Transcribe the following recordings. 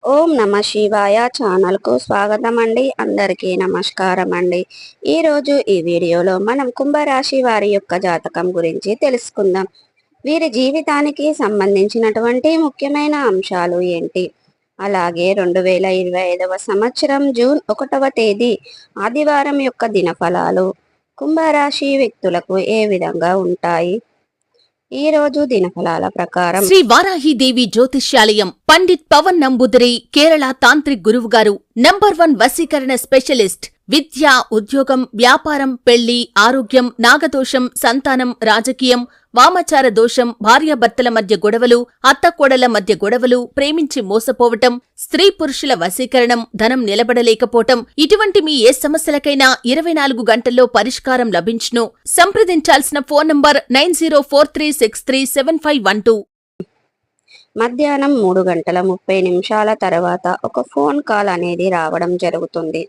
ఓం నమ శివాయ ఛానల్కు స్వాగతం అండి. అందరికీ నమస్కారం అండి. ఈరోజు ఈ వీడియోలో మనం కుంభరాశి వారి యొక్క జాతకం గురించి తెలుసుకుందాం. వీరి జీవితానికి సంబంధించినటువంటి ముఖ్యమైన అంశాలు ఏంటి, అలాగే 2025వ సంవత్సరం జూన్ 1వ తేదీ ఆదివారం యొక్క దినఫలాలు కుంభరాశి వ్యక్తులకు ఏ విధంగా ఉంటాయి. ఈ రోజు దినఫలాల ప్రకారం శ్రీ వారాహిదేవి జ్యోతిష్యాలయం పండిత్ పవన్ నంబూదిరి కేరళ తాంత్రిక్ గురువు గారు #1 వశీకరణ స్పెషలిస్ట్. విద్య, ఉద్యోగం, వ్యాపారం, పెళ్లి, ఆరోగ్యం, నాగదోషం, సంతానం, రాజకీయం, వామచార దోషం, భార్యాభర్తల మధ్య గొడవలు, అత్తకోడల మధ్య గొడవలు, ప్రేమించి మోసపోవటం, స్త్రీ పురుషుల వశీకరణం, ధనం నిలబడలేకపోవటం, ఇటువంటి మీ ఏ సమస్యలకైనా 24 గంటల్లో పరిష్కారం లభించును. సంప్రదించాల్సిన ఫోన్ నంబర్ 9043637512. మధ్యాహ్నం 3:30 తర్వాత ఒక ఫోన్ కాల్ అనేది రావడం జరుగుతుంది.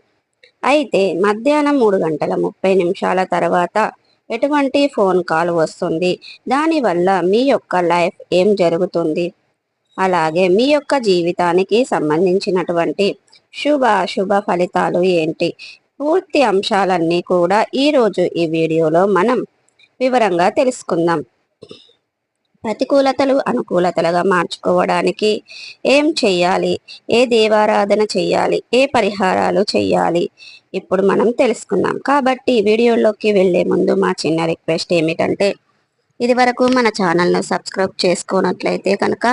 అయితే మధ్యాహ్నం 3:30 తర్వాత ఎటువంటి ఫోన్ కాల్ వస్తుంది, దానివల్ల మీ యొక్క లైఫ్ ఏం జరుగుతుంది, అలాగే మీ యొక్క జీవితానికి సంబంధించినటువంటి శుభ ఫలితాలు ఏంటి, పూర్తి అంశాలన్నీ కూడా ఈరోజు ఈ వీడియోలో మనం వివరంగా తెలుసుకుందాం. ప్రతికూలతలు అనుకూలతలుగా మార్చుకోవడానికి ఏం చెయ్యాలి, ఏ దేవారాధన చెయ్యాలి, ఏ పరిహారాలు చెయ్యాలి, ఇప్పుడు మనం తెలుసుకుందాం. కాబట్టి వీడియోలోకి వెళ్లే ముందు మా చిన్న రిక్వెస్ట్ ఏమిటంటే, ఇదివరకు మన ఛానల్ను సబ్స్క్రైబ్ చేసుకోనట్లయితే కనుక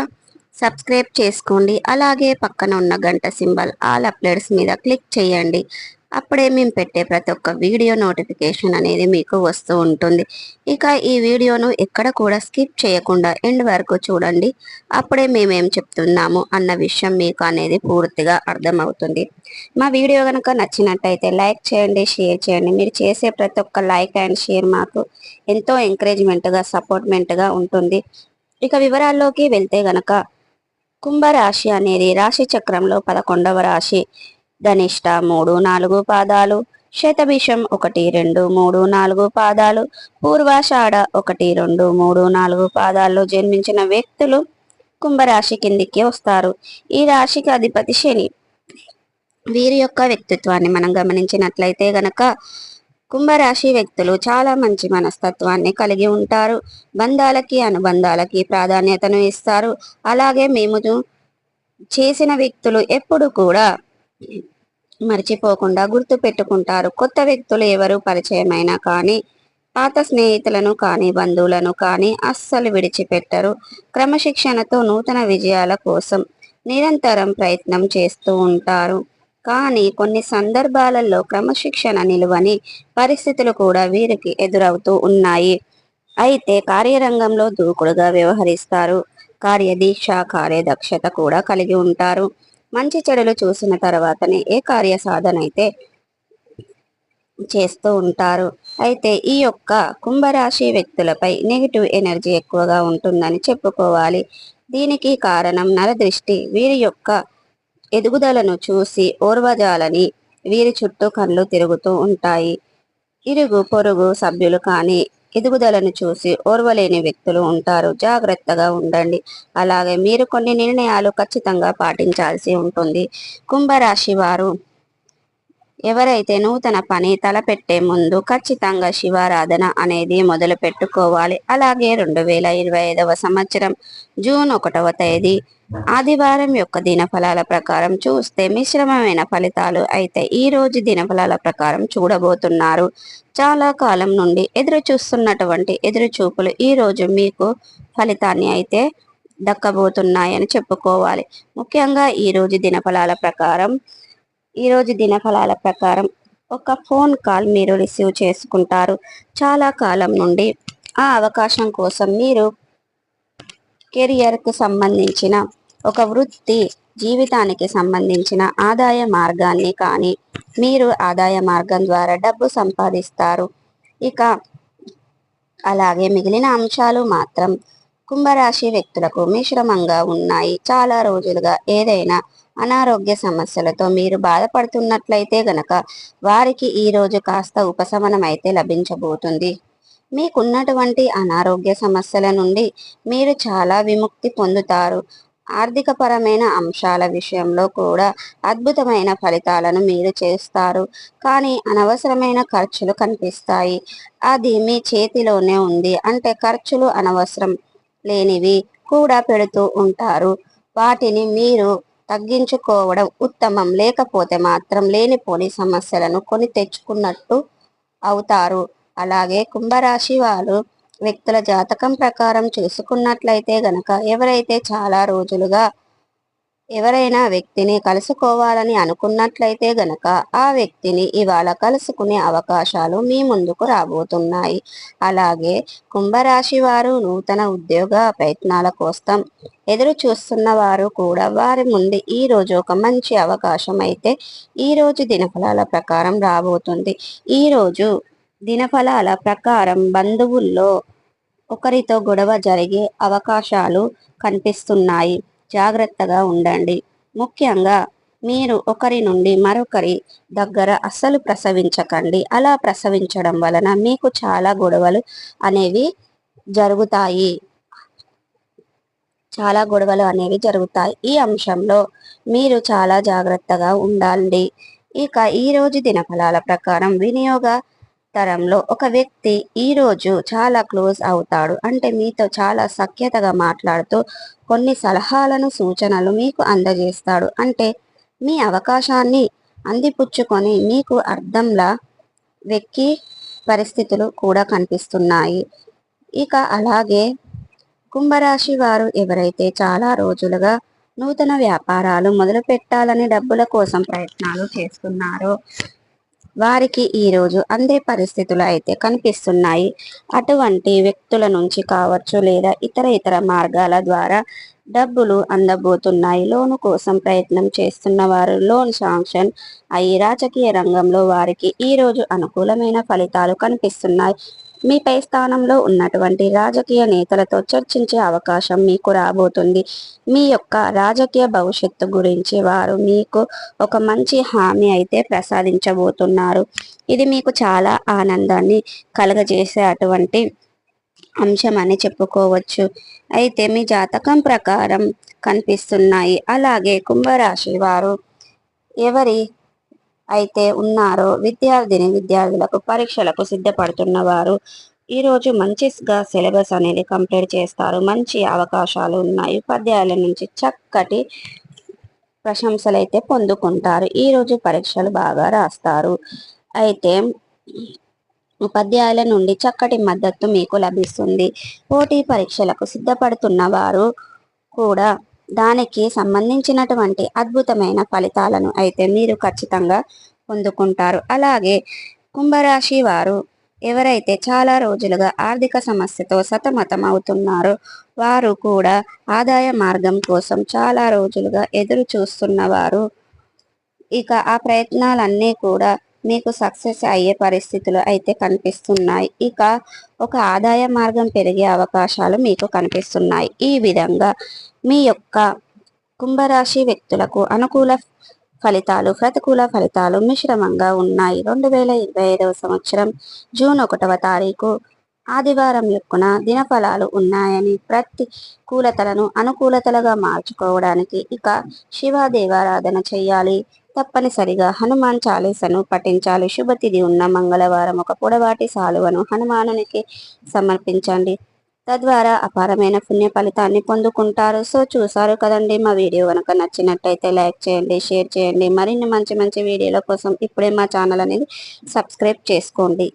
సబ్స్క్రైబ్ చేసుకోండి. అలాగే పక్కన ఉన్న గంట సింబల్ ఆల్ అప్డేట్స్ మీద క్లిక్ చేయండి. అప్పుడే మేము పెట్టే ప్రతి ఒక్క వీడియో నోటిఫికేషన్ అనేది మీకు వస్తూ ఉంటుంది. ఇక ఈ వీడియోను ఎక్కడ కూడా స్కిప్ చేయకుండా ఎండ్ వరకు చూడండి. అప్పుడే మేమేం చెప్తున్నాము అన్న విషయం మీకు అనేది పూర్తిగా అర్థమవుతుంది. మా వీడియో కనుక నచ్చినట్టయితే లైక్ చేయండి, షేర్ చేయండి. మీరు చేసే ప్రతి ఒక్క లైక్ అండ్ షేర్ మాకు ఎంతో ఎంకరేజ్మెంట్గా, సపోర్ట్మెంట్గా ఉంటుంది. ఇక వివరాల్లోకి వెళ్తే గనక కుంభరాశి అనేది రాశి చక్రంలో 11వ రాశి. ధనిష్ట 3, 4 పాదాలు, శతభిషం 1, 2, 3, 4 పాదాలు, పూర్వాషాఢ 1, 2, 3, 4 పాదాల్లో జన్మించిన వ్యక్తులు కుంభరాశి కిందికి వస్తారు. ఈ రాశికి అధిపతి శని. వీరి యొక్క వ్యక్తిత్వాన్ని మనం గమనించినట్లయితే గనక కుంభరాశి వ్యక్తులు చాలా మంచి మనస్తత్వాన్ని కలిగి ఉంటారు. బంధాలకి, అనుబంధాలకి ప్రాధాన్యతను ఇస్తారు. అలాగే మేము చేసిన వ్యక్తులు ఎప్పుడు కూడా మర్చిపోకుండా గుర్తు పెట్టుకుంటారు. కొత్త వ్యక్తులు ఎవరు పరిచయమైనా కానీ, పాత స్నేహితులను కానీ, బంధువులను కానీ అస్సలు విడిచిపెట్టరు. క్రమశిక్షణతో నూతన విజయాల కోసం నిరంతరం ప్రయత్నం చేస్తూ ఉంటారు. కానీ కొన్ని సందర్భాలలో క్రమశిక్షణ నిలువని పరిస్థితులు కూడా వీరికి ఎదురవుతూ ఉన్నాయి. అయితే కార్యరంగంలో దూకుడుగా వ్యవహరిస్తారు. కార్యదీక్ష, కార్యదక్షత కూడా కలిగి ఉంటారు. మంచి చెడులు చూసిన తర్వాతనే ఏ కార్య సాధన అయితే చేస్తూ ఉంటారు. అయితే ఈ యొక్క కుంభరాశి వ్యక్తులపై నెగిటివ్ ఎనర్జీ ఎక్కువగా ఉంటుందని చెప్పుకోవాలి. దీనికి కారణం నరదృష్టి. వీరి యొక్క ఎదుగుదలను చూసి ఓర్వజాలని వీరి చుట్టూ కళ్ళు తిరుగుతూ ఉంటాయి. ఇరుగు పొరుగు సభ్యులు కానీ ఎదుగుదలను చూసి ఓర్వలేని వ్యక్తులు ఉంటారు. జాగ్రత్తగా ఉండండి. అలాగే మీరు కొన్ని నిర్ణయాలు ఖచ్చితంగా పాటించాల్సి ఉంటుంది. కుంభరాశి వారు ఎవరైతే నూతన పని తలపెట్టే ముందు ఖచ్చితంగా శివారాధన అనేది మొదలు పెట్టుకోవాలి. అలాగే 2025వ సంవత్సరం జూన్ 1వ తేదీ ఆదివారం యొక్క దినఫలాల ప్రకారం చూస్తే మిశ్రమమైన ఫలితాలు అయితే ఈ రోజు దినఫలాల ప్రకారం చూడబోతున్నారు. చాలా కాలం నుండి ఎదురు చూస్తున్నటువంటి ఎదురుచూపులు ఈ రోజు మీకు ఫలితాన్ని అయితే దక్కబోతున్నాయని చెప్పుకోవాలి. ముఖ్యంగా ఈ రోజు దినఫలాల ప్రకారం ఒక ఫోన్ కాల్ మీరు రిసీవ్ చేసుకుంటారు. చాలా కాలం నుండి ఆ అవకాశం కోసం మీరు కెరియర్కు సంబంధించిన ఒక వృత్తి, జీవితానికి సంబంధించిన ఆదాయ మార్గాన్ని కానీ మీరు ఆదాయ మార్గం ద్వారా డబ్బు సంపాదిస్తారు. ఇక అలాగే మిగిలిన అంశాలు మాత్రం కుంభరాశి వ్యక్తులకు మిశ్రమంగా ఉన్నాయి. చాలా రోజులుగా ఏదైనా అనారోగ్య సమస్యలతో మీరు బాధపడుతున్నట్లయితే గనక వారికి ఈరోజు కాస్త ఉపశమనం అయితే లభించబోతుంది. మీకున్నటువంటి అనారోగ్య సమస్యల నుండి మీరు చాలా విముక్తి పొందుతారు. ఆర్థికపరమైన అంశాల విషయంలో కూడా అద్భుతమైన ఫలితాలను మీరు చేస్తారు. కానీ అనవసరమైన ఖర్చులు కనిపిస్తాయి. అది మీ చేతిలోనే ఉంది. అంటే ఖర్చులు అనవసరం లేనివి కూడా పెడుతూ ఉంటారు. వాటిని మీరు తగ్గించుకోవడం ఉత్తమం. లేకపోతే మాత్రం లేనిపోని సమస్యలను కొని తెచ్చుకున్నట్టు అవుతారు. అలాగే కుంభరాశి వారు వ్యక్తుల జాతకం ప్రకారం చూసుకున్నట్లయితే గనక ఎవరైతే చాలా రోజులుగా ఎవరైనా వ్యక్తిని కలుసుకోవాలని అనుకున్నట్లయితే గనక ఆ వ్యక్తిని ఇవాళ కలుసుకునే అవకాశాలు మీ ముందుకు రాబోతున్నాయి. అలాగే కుంభరాశి వారు నూతన ఉద్యోగ ప్రయత్నాల కోసం ఎదురు చూస్తున్న వారు కూడా వారి ముందు ఈ రోజు ఒక మంచి అవకాశం అయితే ఈ రోజు దినఫలాల ప్రకారం రాబోతుంది. ఈ రోజు దినఫలాల ప్రకారం బంధువుల్లో ఒకరితో గొడవ జరిగే అవకాశాలు కనిపిస్తున్నాయి. జాగ్రత్తగా ఉండండి. ముఖ్యంగా మీరు ఒకరి నుండి మరొకరి దగ్గర అస్సలు ప్రసవించకండి. అలా ప్రసవించడం వలన మీకు చాలా గొడవలు అనేవి జరుగుతాయి. ఈ అంశంలో మీరు చాలా జాగ్రత్తగా ఉండాలి. ఇక ఈ రోజు దినఫలాల ప్రకారం వినియోగ తరంలో ఒక వ్యక్తి ఈ రోజు చాలా క్లోజ్ అవుతాడు. అంటే మీతో చాలా సఖ్యతగా మాట్లాడుతూ కొన్ని సలహాలను సూచనలు మీకు అందజేస్తాడు. అంటే మీ అవకాశాన్ని అందిపుచ్చుకొని మీకు అర్థంలా వెక్కి పరిస్థితులు కూడా కనిపిస్తున్నాయి. ఇక అలాగే కుంభరాశి వారు ఎవరైతే చాలా రోజులుగా నూతన వ్యాపారాలు మొదలు పెట్టాలని డబ్బుల కోసం ప్రయత్నాలు చేస్తున్నారో వారికి ఈరోజు అందే పరిస్థితులు అయితే కనిపిస్తున్నాయి. అటువంటి వ్యక్తుల నుంచి కావచ్చు లేదా ఇతర మార్గాల ద్వారా డబ్బులు అందబోతున్నాయి. లోను కోసం ప్రయత్నం చేస్తున్న వారు లోన్ శాంక్షన్ అయ్యి రాజకీయ రంగంలో వారికి ఈరోజు అనుకూలమైన ఫలితాలు కనిపిస్తున్నాయి. మీ పై స్థానంలో ఉన్నటువంటి రాజకీయ నేతలతో చర్చించే అవకాశం మీకు రాబోతుంది. మీ యొక్క రాజకీయ భవిష్యత్తు గురించి వారు మీకు ఒక మంచి హామీ అయితే ప్రసాదించబోతున్నారు. ఇది మీకు చాలా ఆనందాన్ని కలగజేసే అటువంటి అంశం అని చెప్పుకోవచ్చు. అయితే మీ జాతకం ప్రకారం కనిపిస్తున్నాయి. అలాగే కుంభరాశి వారు ఎవరి అయితే ఉన్నారో విద్యార్థులకు పరీక్షలకు సిద్ధపడుతున్న వారు ఈరోజు మంచిగా సిలబస్ అనేది కంప్లీట్ చేస్తారు. మంచి అవకాశాలు ఉన్నాయి. ఉపాధ్యాయుల నుంచి చక్కటి ప్రశంసలు అయితే పొందుకుంటారు. ఈరోజు పరీక్షలు బాగా రాస్తారు. అయితే ఉపాధ్యాయుల నుండి చక్కటి మద్దతు మీకు లభిస్తుంది. పోటీ పరీక్షలకు సిద్ధపడుతున్న వారు కూడా దానికి సంబంధించినటువంటి అద్భుతమైన ఫలితాలను అయితే మీరు ఖచ్చితంగా పొందుకుంటారు. అలాగే కుంభరాశి వారు ఎవరైతే చాలా రోజులుగా ఆర్థిక సమస్యతో సతమతం అవుతున్నారో వారు కూడా ఆదాయ మార్గం కోసం చాలా రోజులుగా ఎదురు చూస్తున్నవారు ఇక ఆ ప్రయత్నాలన్నీ కూడా మీకు సక్సెస్ అయ్యే పరిస్థితులు అయితే కనిపిస్తున్నాయి. ఇక ఒక ఆదాయ మార్గం పెరిగే అవకాశాలు మీకు కనిపిస్తున్నాయి. ఈ విధంగా మీ యొక్క కుంభరాశి వ్యక్తులకు అనుకూల ఫలితాలు ప్రతికూల ఫలితాలు మిశ్రమంగా ఉన్నాయి. 2025 సంవత్సరం జూన్ 1వ తారీఖు ఆదివారం యొక్కన దినఫలాలు ఉన్నాయని ప్రతికూలతలను అనుకూలతలుగా మార్చుకోవడానికి ఇక శివాదేవారాధన చేయాలి. తప్పనిసరిగా హనుమాన్ చాలీసను పఠించాలి. శుభతిథి ఉన్న మంగళవారం ఒక పొడవాటి సాలువను హనుమానునికి సమర్పించండి. తద్వారా అపారమైన పుణ్య ఫలితాన్ని పొందుకుంటారు. సో చూసారు కదండి, మా వీడియో కనుక నచ్చినట్టయితే లైక్ చేయండి, షేర్ చేయండి. మరిన్ని మంచి వీడియోల కోసం ఇప్పుడే మా ఛానల్ అనేది సబ్స్క్రైబ్ చేసుకోండి.